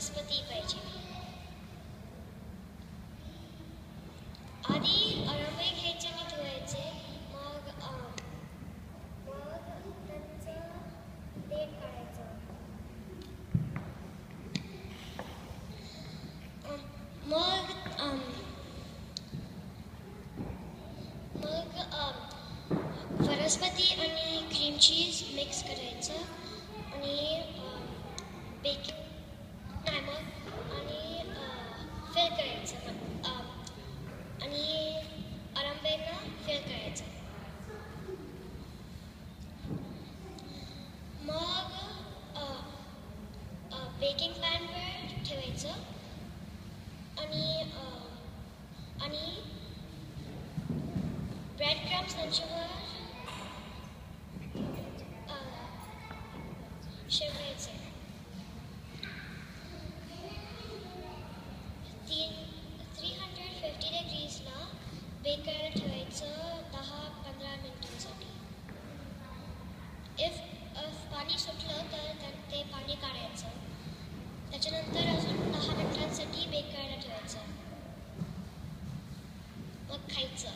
वनस्पती पाहिजे. आधी अळंबे घ्यायचे आणि धुवायचे, मग त्यांचं देठ काढायचं. मग वनस्पती आणि क्रीम चीज मिक्स करायचं आणि बेकिंग नाही मग आणि फिल करायचं आणि अळंबेनं फिल करायचं. मग बेकिंग पॅनवर ठेवायचं आणि ब्रेड क्रम्स त्यांच्यावर शिजवायचे. 350 डिग्रीजला बेक करायला ठेवायचं 10-15 मिनिटांसाठी. इफ पाणी सुटलं तर ते पाणी काढायचं. त्याच्यानंतर अजून 10 मिनिटांसाठी बेक करायला ठेवायचं. मग खायचं.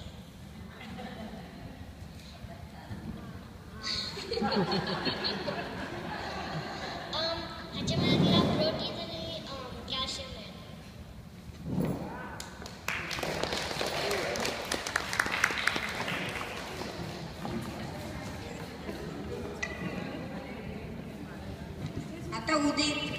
ह्याच्यामध्ये तिला प्रोटीन आणि कॅल्शियम आहे. आता उदित